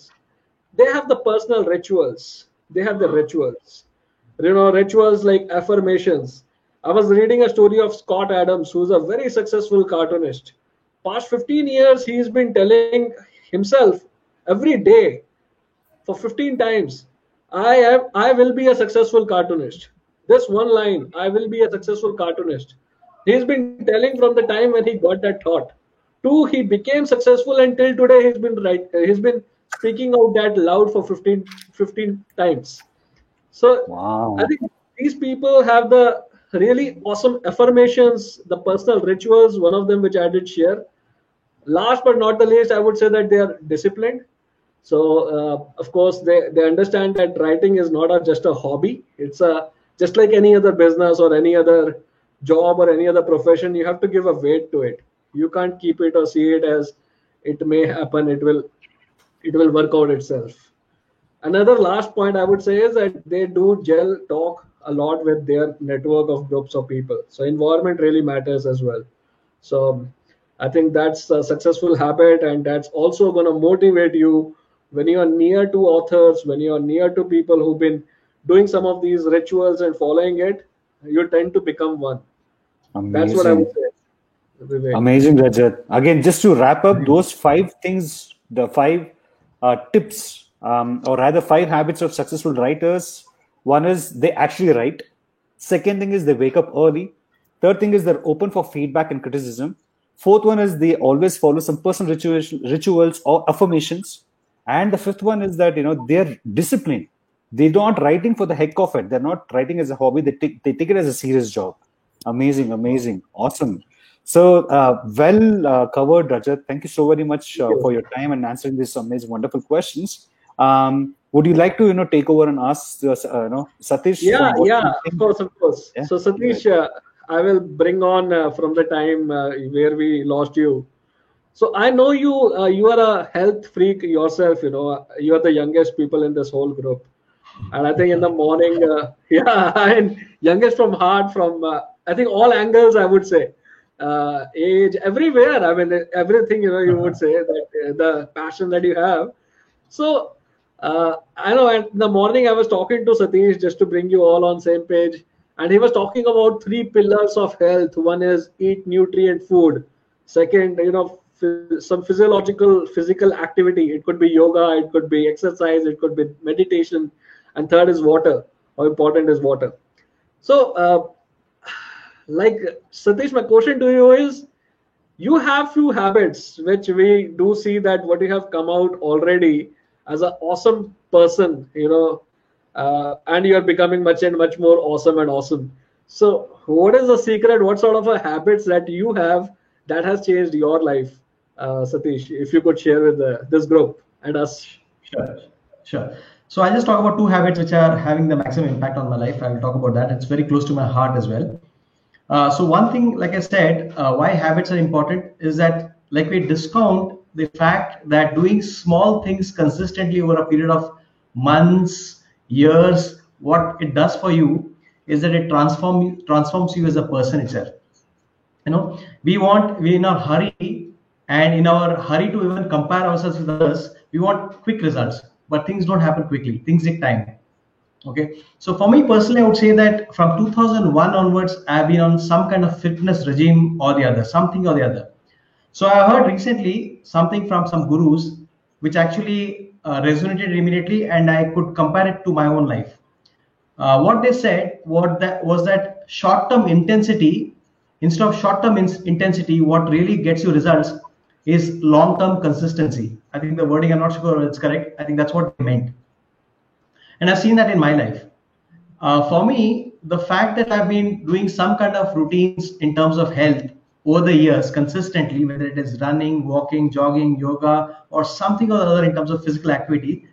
they have the personal rituals. They have the rituals. Rituals like affirmations. I was reading a story of Scott Adams, who's a very successful cartoonist. Past 15 years, he's been telling himself every day, for 15 times, I will be a successful cartoonist. This one line, I will be a successful cartoonist. He's been telling from the time when he got that thought to he became successful until today. He's been speaking out that loud for 15 times. So Wow. I think these people have the really awesome affirmations, the personal rituals, one of them which I did share. Last but not the least, I would say that they are disciplined. So of course they understand that writing is not just a hobby. It's just like any other business or any other job or any other profession. You have to give a weight to it. You can't keep it or see it as it may happen, it will work out itself. Another last point I would say is that they do gel talk a lot with their network of groups of people. So environment really matters as well. So I think that's a successful habit, and that's also going to motivate you when you are near to authors, when you are near to people who've been doing some of these rituals and following it. You tend to become one. Amazing. That's what I would say. Vivek. Amazing, Rajat. Again, just to wrap up, those 5 things, the 5 tips, or rather 5 habits of successful writers. One is they actually write. Second thing is they wake up early. Third thing is they're open for feedback and criticism. Fourth one is they always follow some personal rituals or affirmations. And the fifth one is that they're disciplined. They're not writing for the heck of it. They're not writing as a hobby. They take it as a serious job. Amazing, awesome. So well covered, Rajat. Thank you so very much for your time and answering these amazing, wonderful questions. Would you like to take over and ask Satish? Yeah, of course. Yeah? So Satish, I will bring on from the time where we lost you. So I know you. You are a health freak yourself. You are the youngest people in this whole group, and I think in the morning, and youngest from heart, from I think all angles. I would say, age, everywhere. I mean, everything. You would say that the passion that you have. So I know. In the morning, I was talking to Satish just to bring you all on same page. And he was talking about 3 pillars of health. One is eat nutrient food. Second, some physical activity. It could be yoga, it could be exercise, it could be meditation. And third is water. How important is water? So, like Satish, my question to you is, you have few habits which we do see that what you have come out already as an awesome person, and you are becoming much more awesome. So what is the secret? What sort of habits that you have that has changed your life, Satish? If you could share with this group and us. Sure. So I'll just talk about 2 habits which are having the maximum impact on my life. I will talk about that. It's very close to my heart as well. So one thing, like I said, why habits are important is that, like, we discount the fact that doing small things consistently over a period of months, years, what it does for you is that it transforms you as a person itself. We in our hurry, and in our hurry to even compare ourselves with others, we want quick results, but things don't happen quickly. Things take time. Okay. So for me personally, I would say that from 2001 onwards, I've been on some kind of fitness regime or the other, something or the other. So I heard recently something from some gurus which actually resonated immediately, and I could compare it to my own life. What they said was that short-term intensity, instead of short-term intensity, what really gets you results is long-term consistency. I think the wording, I'm not sure it's correct. I think that's what they meant. And I've seen that in my life. For me, the fact that I've been doing some kind of routines in terms of health over the years consistently, whether it is running, walking, jogging, yoga, or something or other in terms of physical activity,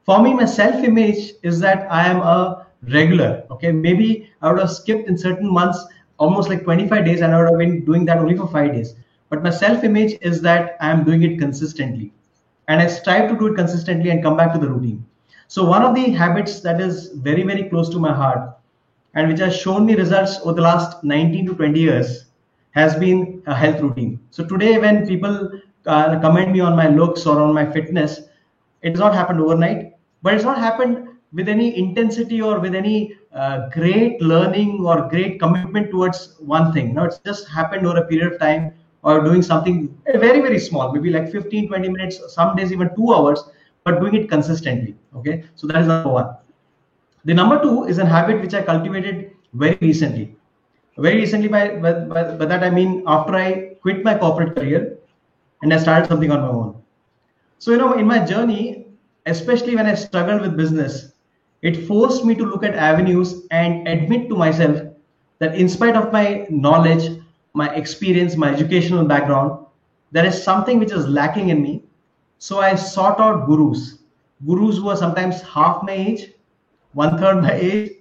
for me, my self-image is that I am a regular. Okay, maybe I would have skipped in certain months almost like 25 days, and I would have been doing that only for 5 days. But my self-image is that I am doing it consistently, and I strive to do it consistently and come back to the routine. So one of the habits that is very, very close to my heart, and which has shown me results over the last 19 to 20 years, has been a health routine. So today, when people commend me on my looks or on my fitness, it has not happened overnight, but it's not happened with any intensity or with any great learning or great commitment towards one thing. No, it's just happened over a period of time, or doing something very, very small, maybe like 15, 20 minutes, some days even 2 hours, but doing it consistently. Okay, so that is number one. The number two is a habit which I cultivated very recently. Very recently, by that I mean after I quit my corporate career and I started something on my own. So, in my journey, especially when I struggled with business, it forced me to look at avenues and admit to myself that in spite of my knowledge, my experience, my educational background, there is something which is lacking in me. So I sought out gurus who are sometimes half my age, one third my age.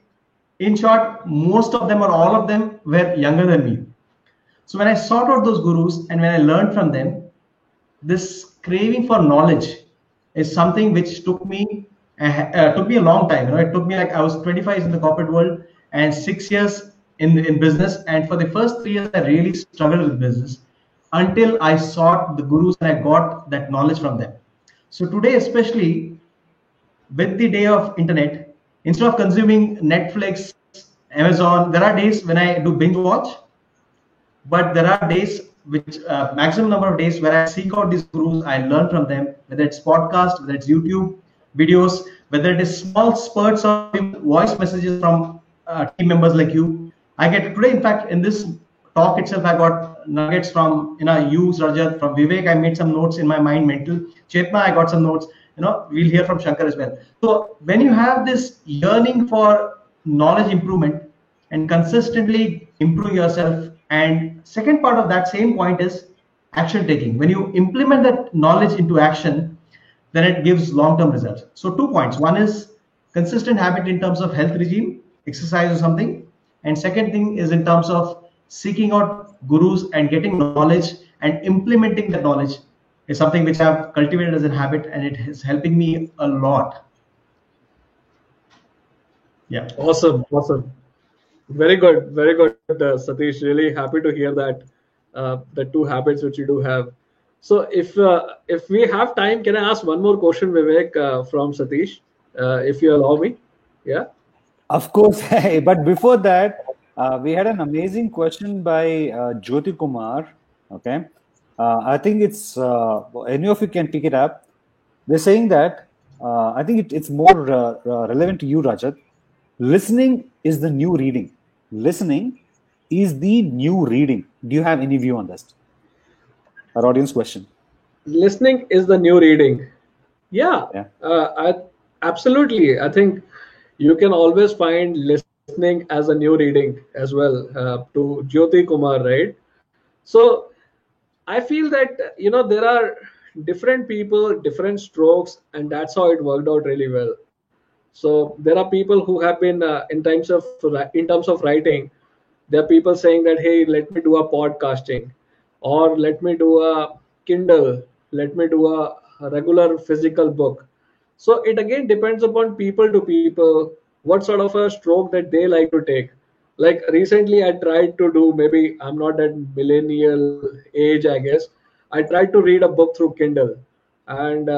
In short, most of them or all of them were younger than me. So when I sought out those gurus and when I learned from them, this craving for knowledge is something which took me a long time. It took me, like, I was 25 in the corporate world and 6 years in business, and for the first 3 years I really struggled with business until I sought the gurus and I got that knowledge from them. So today, especially with the day of internet, instead of consuming Netflix, Amazon, there are days when I do binge watch, but there are days which maximum number of days where I seek out these gurus, I learn from them, whether it's podcast, whether it's YouTube videos, whether it is small spurts of voice messages from team members like you. I get today, in fact, in this talk itself, I got nuggets from you, Rajat, from Vivek. I made some notes in my mind, mental. Chetna, I got some notes. We'll hear from Shankar as well. So when you have this yearning for knowledge improvement and consistently improve yourself, and second part of that same point is action taking. When you implement that knowledge into action, then it gives long-term results. So 2 points. One is consistent habit in terms of health regime, exercise or something. And second thing is in terms of seeking out gurus and getting knowledge and implementing that knowledge is something which I've cultivated as a habit, and it is helping me a lot. Yeah. Awesome. Very good, Satish. Really happy to hear that the two habits which you do have. So if we have time, can I ask one more question, Vivek, from Satish, if you allow me? Yeah. Of course. But before that, we had an amazing question by Jyoti Kumar. Okay. I think it's any of you can pick it up. They're saying that I think it's more relevant to you, Rajat. Listening is the new reading. Listening is the new reading. Do you have any view on this? Our audience question. Listening is the new reading. Yeah. Absolutely. I think you can always find listening as a new reading as well, to Jyoti Kumar, right? So I feel that, there are different people, different strokes, and that's how it worked out really well. So there are people who have been in terms of writing, there are people saying that, hey, let me do a podcasting, or let me do a Kindle, let me do a regular physical book. So it again depends upon people to people, what sort of a stroke that they like to take. Like recently I tried to do, maybe I'm not that millennial age, I guess. I tried to read a book through Kindle, and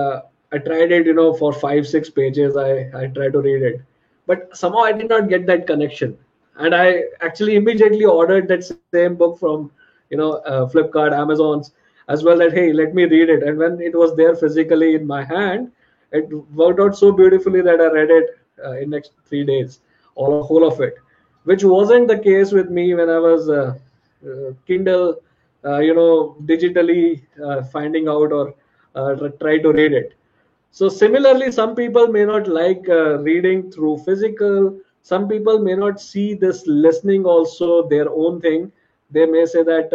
I tried it, for 5-6 pages. I tried to read it, but somehow I did not get that connection. And I actually immediately ordered that same book from, Flipkart, Amazon's as well, that, hey, let me read it. And when it was there physically in my hand, it worked out so beautifully that I read it in next 3 days, whole of it, which wasn't the case with me when I was Kindle, digitally finding out or try to read it. So similarly, some people may not like reading through physical. Some people may not see this listening also their own thing. They may say that,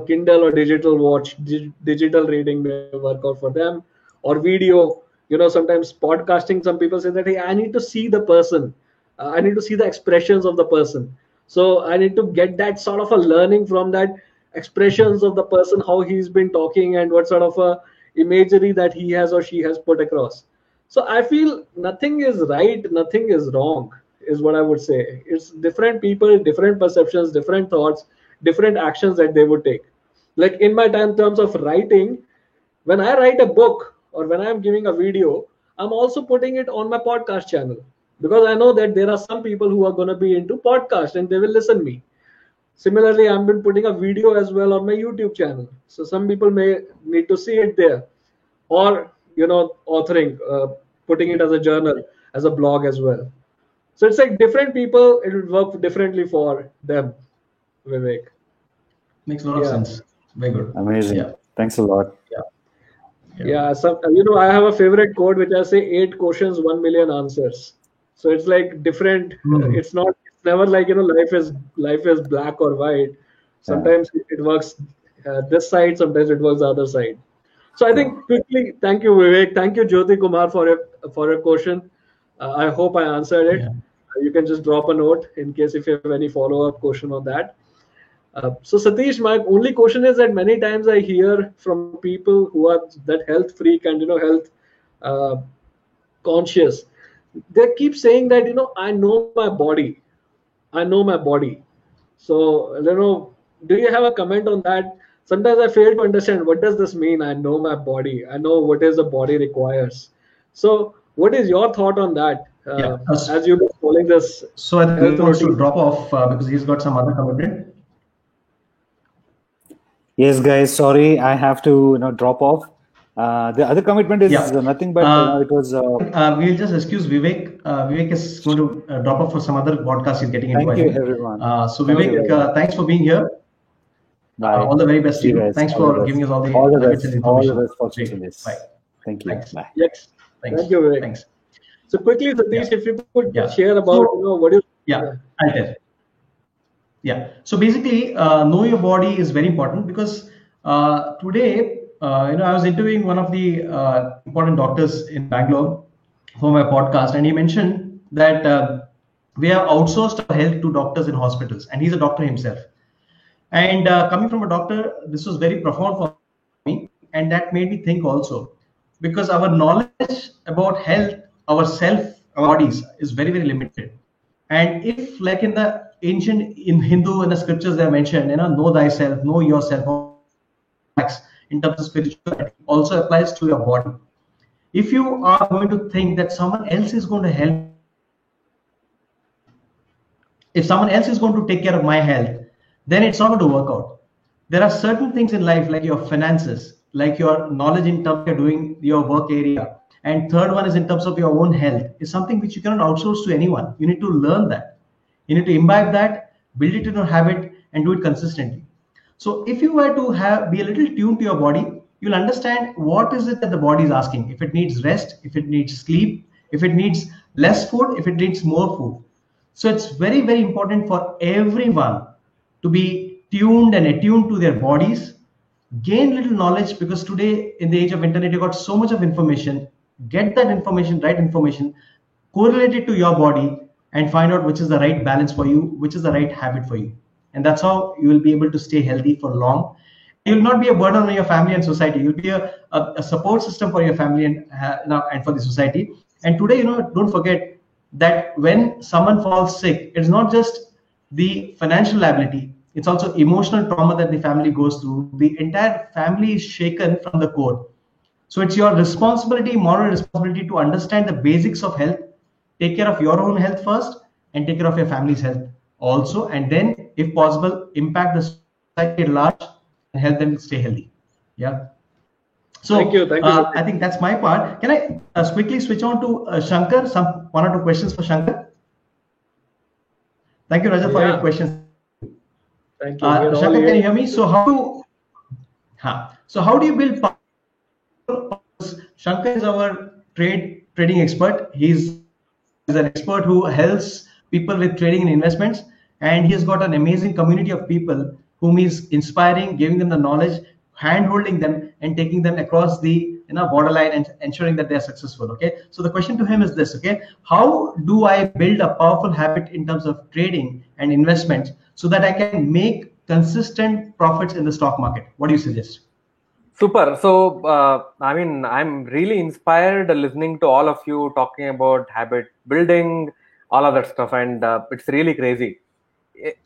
Kindle or digital watch, digital reading may work out for them, or video. Sometimes podcasting, some people say that, hey, I need to see the person. I need to see the expressions of the person. So I need to get that sort of a learning from that expressions of the person, how he's been talking and what sort of a imagery that he has or she has put across. So I feel nothing is right, nothing is wrong, is what I would say. It's different people, different perceptions, different thoughts, different actions that they would take. Like in my terms of writing, when I write a book or when I'm giving a video, I'm also putting it on my podcast channel, because I know that there are some people who are going to be into podcast and they will listen me. Similarly, I've been putting a video as well on my YouTube channel. So some people may need to see it there. Or authoring, putting it as a journal, as a blog as well. So it's like different people, it will work differently for them, Vivek. Makes a lot of sense. Very good. Amazing. Yeah. Thanks a lot. Yeah. So, I have a favorite quote which I say 8 questions, 1 million answers. So it's like different. It's never like, life is black or white. Sometimes it works this side, sometimes it works the other side. So I think quickly, thank you, Vivek. Thank you, Jyoti Kumar, for a question. I hope I answered it. You can just drop a note in case if you have any follow-up question on that. So Satish, my only question is that many times I hear from people who are that health freak and health conscious, they keep saying that I know my body. So do you have a comment on that? Sometimes I fail to understand what does this mean. I know my body. I know what is the body requires. So what is your thought on that? As you've been following this. So I think he wants to drop off because he's got some other commitment. Yes, guys. Sorry, I have to drop off. The other commitment is nothing but it was. We'll just excuse Vivek. Vivek is going to drop off for some other podcast he's getting into. Thank you, everyone. So Vivek, thanks for being here. Bye. All the very best to you. Thanks for giving us all the information. All the best for this. Bye. Thank you. Thanks. Bye. Yes. Thanks. Thank you, Vivek. Thanks. So quickly, Satish, if you could share about what is. I'll tell. Yeah. So basically, know your body is very important because today, I was interviewing one of the important doctors in Bangalore for my podcast, and he mentioned that we have outsourced our health to doctors in hospitals, and he's a doctor himself. And coming from a doctor, this was very profound for me, and that made me think also, because our knowledge about health, our bodies is very, very limited. And if, like in Hindu, in the scriptures they mentioned, know thyself, know yourself, in terms of spirituality, also applies to your body. If you are going to think that someone else is going to help, if someone else is going to take care of my health, then it's not going to work out. There are certain things in life, like your finances, like your knowledge in terms of doing your work area. And third one is in terms of your own health, is something which you cannot outsource to anyone. You need to learn that. You need to imbibe that, build it into a habit, and do it consistently. So if you were to be a little tuned to your body, you'll understand what is it that the body is asking. If it needs rest, if it needs sleep, if it needs less food, if it needs more food. So it's very, very important for everyone to be tuned and attuned to their bodies, gain little knowledge, because today in the age of internet, you got so much of information. Get that information, right information, correlate it to your body, and find out which is the right balance for you, which is the right habit for you. And that's how you will be able to stay healthy for long. You will not be a burden on your family and society. You'll be a support system for your family and for the society. And today, don't forget that when someone falls sick, it's not just the financial liability. It's also emotional trauma that the family goes through. The entire family is shaken from the core. So it's your responsibility, moral responsibility, to understand the basics of health, take care of your own health first, and take care of your family's health also, and then, if possible, impact the society at large and help them stay healthy. Yeah. So thank you. I think that's my part. Can I quickly switch on to Shankar? One or two questions for Shankar. Thank you, Rajat, for your questions. Thank you. Shankar, can you hear me? So how do you build power? Shankar is our trading expert. He's an expert who helps people with trading and investments, and he has got an amazing community of people whom he's inspiring, giving them the knowledge, hand-holding them, and taking them across the borderline and ensuring that they're successful. Okay, so the question to him is this: okay, how do I build a powerful habit in terms of trading and investments so that I can make consistent profits in the stock market? What do you suggest? Super. So, I'm really inspired listening to all of you talking about habit building, all of that stuff, and it's really crazy.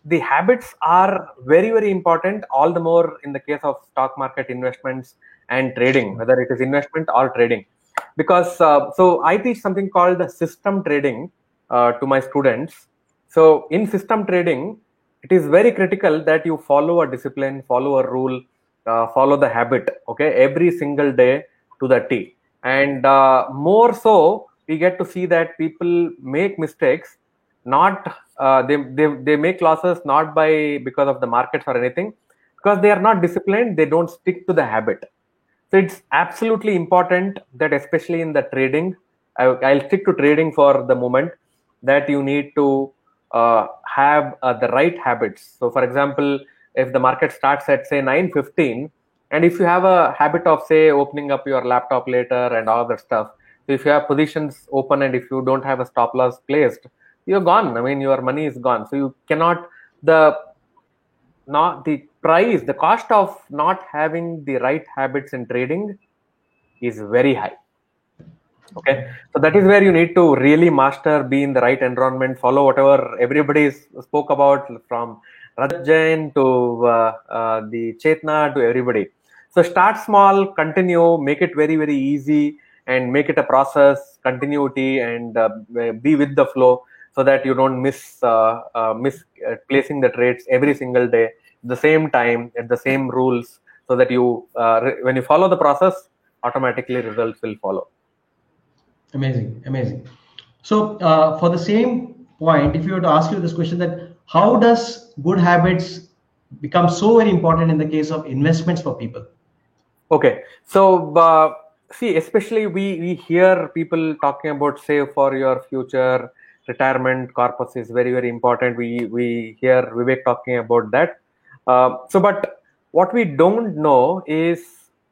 The habits are very, very important, all the more in the case of stock market investments and trading, whether it is investment or trading. Because so I teach something called system trading to my students. So in system trading, it is very critical that you follow a discipline, follow a rule, follow the habit, okay, every single day to the T. and more so we get to see that people make mistakes, not they make losses not because of the markets or anything, because they are not disciplined, they don't stick to the habit. So it's absolutely important that, especially in the trading, I'll stick to trading for the moment, that you need to have the right habits. So for example, if the market starts at say 9:15, and if you have a habit of say opening up your laptop later and all that stuff, so if you have positions open and if you don't have a stop loss placed, you're gone. I mean, your money is gone. So you cannot, the price, the cost of not having the right habits in trading is very high. Okay, so that is where you need to really master, be in the right environment, follow whatever everybody spoke about, from Rajat Jain to the Chetna to everybody. So start small, continue, make it very, very easy, and make it a process, continuity, and be with the flow, so that you don't miss placing the trades every single day, the same time, at the same rules, so that you when you follow the process, automatically results will follow. Amazing, amazing. So for the same point, if you were to ask you this question, that how does good habits become so very important in the case of investments for people? Okay, so see, especially we hear people talking about save for your future, retirement corpus is very, very important. We hear Vivek talking about that. But what we don't know is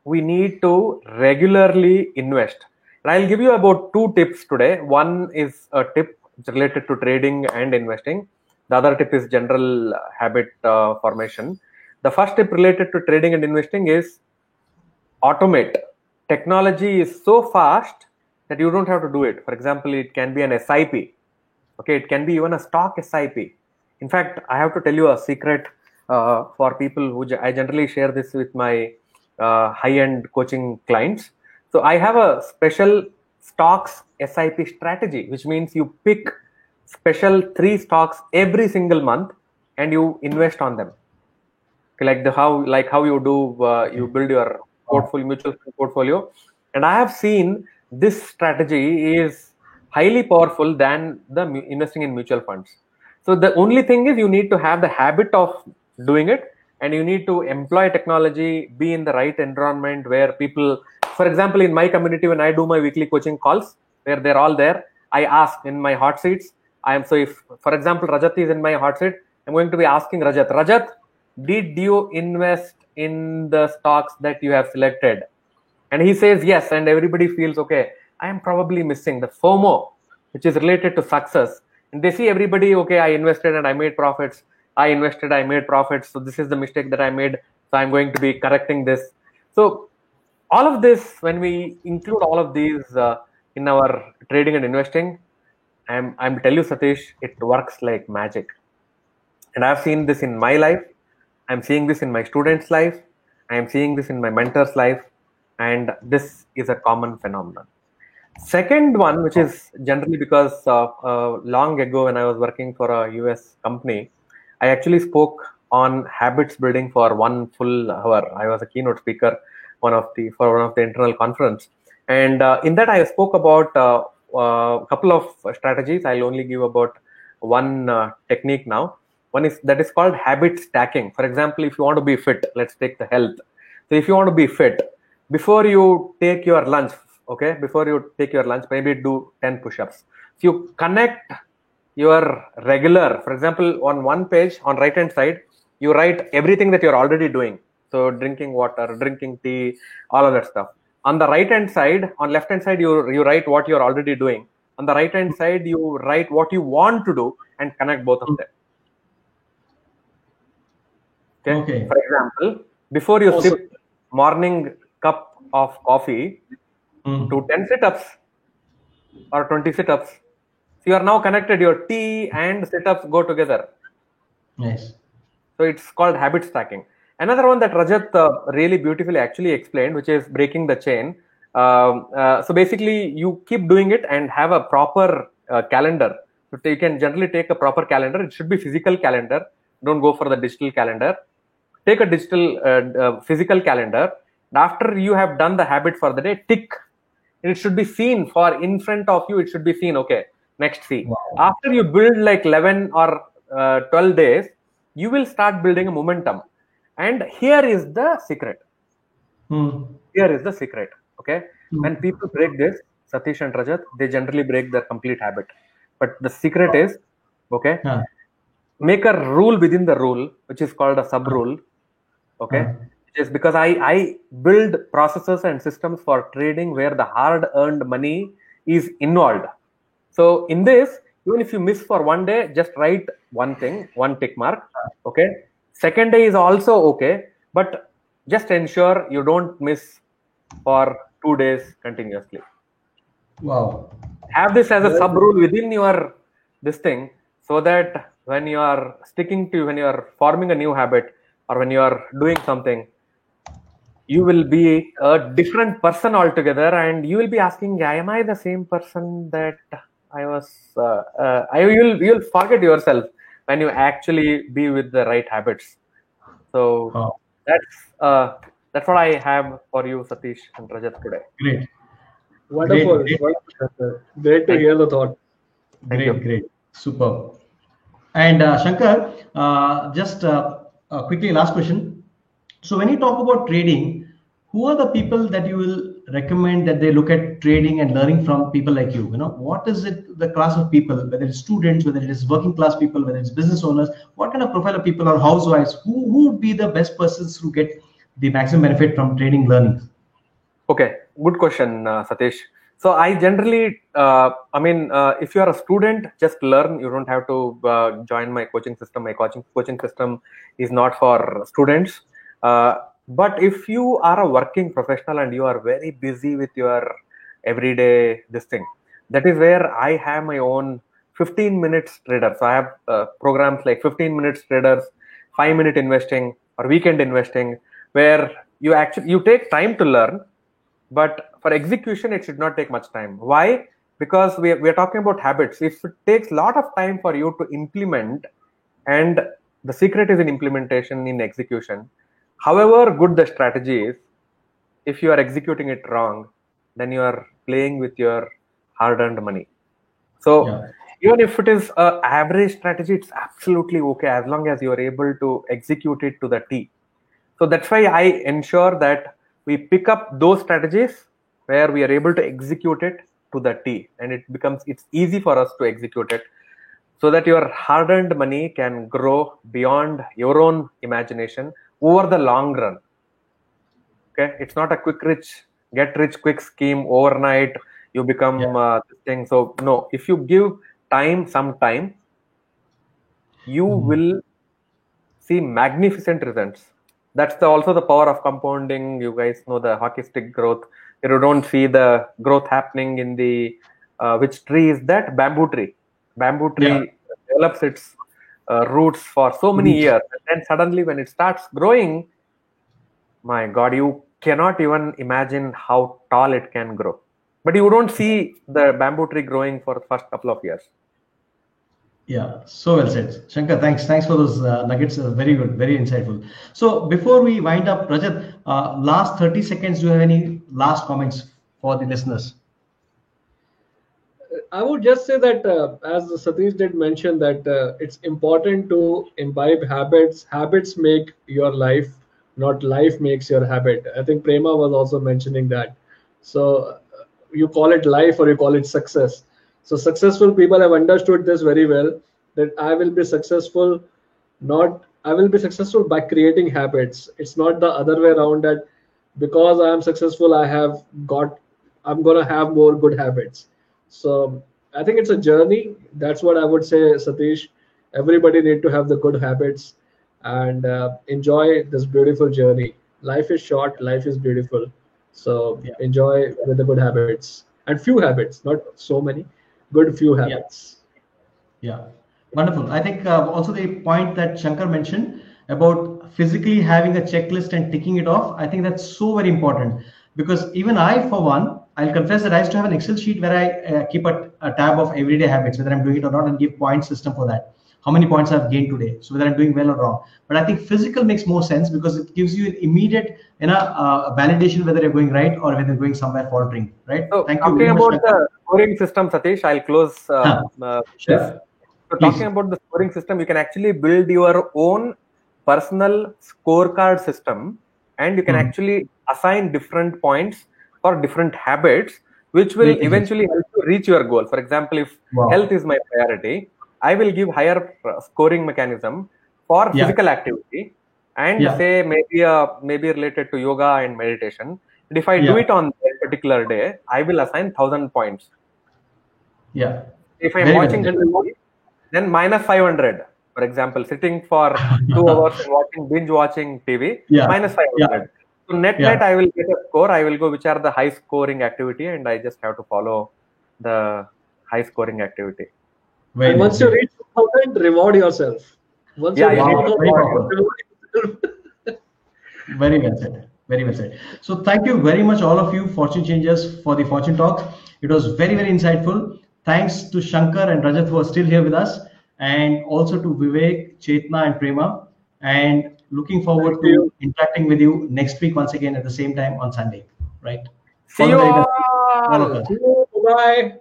we need to regularly invest. And I'll give you about 2 tips today. One is a tip related to trading and investing. The other tip is general habit formation. The first tip related to trading and investing is automate. Technology is so fast that you don't have to do it. For example, it can be an SIP. Okay, it can be even a stock SIP. In fact, I have to tell you a secret for people who I generally share this with my high-end coaching clients. So I have a special stocks SIP strategy, which means you pick special 3 stocks every single month and you invest on them. Okay, like how you do, you build your portfolio, mutual portfolio. And I have seen this strategy is highly powerful than the investing in mutual funds. So the only thing is you need to have the habit of doing it, and you need to employ technology, be in the right environment where people, for example, in my community, when I do my weekly coaching calls, where they're all there, I ask in my hot seats. If, for example, Rajat is in my hot seat, I'm going to be asking Rajat, did you invest in the stocks that you have selected? And he says yes, and everybody feels, okay, I am probably missing the FOMO, which is related to success. And they see everybody, okay, I invested and I made profits. I invested, I made profits. So this is the mistake that I made. So I'm going to be correcting this. So all of this, when we include all of these in our trading and investing, I'm tell you, Satish, it works like magic. And I've seen this in my life. I'm seeing this in my students' life. I'm seeing this in my mentor's life. And this is a common phenomenon. Second one, which is generally because long ago when I was working for a US company, I actually spoke on habits building for 1 full hour. I was a keynote speaker for one of the internal conference. And in that I spoke about a couple of strategies. I'll only give about one technique now. One is that is called habit stacking. For example, if you want to be fit, let's take the health. So if you want to be fit, before you take your lunch, maybe do 10 push-ups. If you connect your regular, for example, on one page on right hand side, you write everything that you're already doing. So drinking water, drinking tea, all of that stuff. On the right hand side, on left hand side, you write what you're already doing. On the right hand side, you write what you want to do and connect both of them. Okay. For example, before you sip morning cup of coffee, do 10 sit-ups or 20 sit-ups. So you are now connected. Your tea and sit-ups go together. Yes. So it's called habit stacking. Another one that Rajat really beautifully actually explained, which is breaking the chain. So basically, you keep doing it and have a proper calendar. So you can generally take a proper calendar. It should be physical calendar. Don't go for the digital calendar. Take a digital physical calendar. After you have done the habit for the day, tick and it should be seen for in front of you. It should be seen. Okay, next see. Wow. After you build like 11 or 12 days, you will start building a momentum. And here is the secret. Here is the secret. Okay, when people break this, Satish and Rajat, they generally break their complete habit. But the secret is, okay, make a rule within the rule, which is called a sub rule. Okay, which is because I build processes and systems for trading where the hard earned money is involved. So in this, even if you miss for one day, just write one thing, one tick mark. Okay, second day is also okay, but just ensure you don't miss for 2 days continuously. Wow. Have this as a sub rule within your this thing, so that when you are when you are forming a new habit or when you are doing something, you will be a different person altogether, and you will be asking, am I the same person that I was? You'll forget yourself when you actually be with the right habits. So that's what I have for you, Satish and Rajat, today. Great. Wonderful. Great to hear the thought. Great. Superb. And Shankar, just quickly, last question. So when you talk about trading, who are the people that you will recommend that they look at trading and learning from people like you? What is it, the class of people, whether it's students, whether it is working class people, whether it's business owners, what kind of profile of people or housewives, who would be the best persons who get the maximum benefit from trading learning? Okay, good question, Satish. So I generally, if you are a student, just learn. You don't have to join my coaching system. My coaching system is not for students. But if you are a working professional and you are very busy with your everyday this thing, that is where I have my own 15 minutes trader. So I have programs like 15 minutes traders, 5-minute investing or weekend investing, where you take time to learn, but for execution, it should not take much time. Why? Because we are talking about habits. If it takes a lot of time for you to implement, and the secret is in implementation, in execution. However good the strategy is, if you are executing it wrong, then you are playing with your hard-earned money. So even if it is an average strategy, it's absolutely okay as long as you are able to execute it to the T. So that's why I ensure that we pick up those strategies where we are able to execute it to the T, and it's easy for us to execute it, so that your hard-earned money can grow beyond your own imagination over the long run. Okay, it's not a get rich quick scheme overnight. You become this thing. So no, if you give some time, you will see magnificent results. That's also the power of compounding. You guys know the hockey stick growth. You don't see the growth happening in the which tree is that? Bamboo tree. Bamboo tree develops its roots for so many years, and then suddenly when it starts growing, my God, you cannot even imagine how tall it can grow. But you don't see the bamboo tree growing for the first couple of years. Yeah, so well said. Shankar, thanks for those nuggets. Very good, very insightful. So before we wind up, Rajat, last 30 seconds, do you have any last comments for the listeners? I would just say that, as Satish did mention, that it's important to imbibe habits. Habits make your life, not life makes your habit. I think Prema was also mentioning that. So you call it life or you call it success. So successful people have understood this very well, that I will be successful by creating habits. It's not the other way around, that because I am successful, I'm going to have more good habits. So I think it's a journey. That's what I would say, Satish. Everybody need to have the good habits and enjoy this beautiful journey. Life is short, life is beautiful. So enjoy with the good habits, and few habits, not so many, good few habits. Yeah. Wonderful. I think also the point that Shankar mentioned about physically having a checklist and ticking it off, I think that's so very important, because even I, for one, I'll confess that I used to have an Excel sheet where I keep a tab of everyday habits, whether I'm doing it or not, and give point system for that. how many points I've gained today, so whether I'm doing well or wrong. But I think physical makes more sense because it gives you an immediate, validation whether you're going right or whether you're going somewhere faltering, right? So Thank you talking very about much. the scoring system, Satish, I'll close Sure. this. So Please. talking about the scoring system, you can actually build your own personal scorecard system, and you can actually assign different points for different habits, which will eventually help you reach your goal. For example, if health is my priority, I will give higher scoring mechanism for physical activity, and say maybe related to yoga and meditation. And if I do it on a particular day, I will assign 1,000 points. Yeah. If I'm watching TV, then minus 500. For example, sitting for 2 hours and binge watching TV, minus 500. So net, I will get a score. I will go which are the high scoring activity, and I just have to follow the high scoring activity. And once you reach 2,000, reward yourself. Once you reach 2,000, reward yourself. Very well said. Very well said. So thank you very much, all of you fortune changers, for the fortune talk. It was very, very insightful. Thanks to Shankar and Rajat who are still here with us, and also to Vivek, Chetna, and Prema. And looking forward to interacting with you next week once again at the same time on Sunday. Right? See you all. All of us. Bye.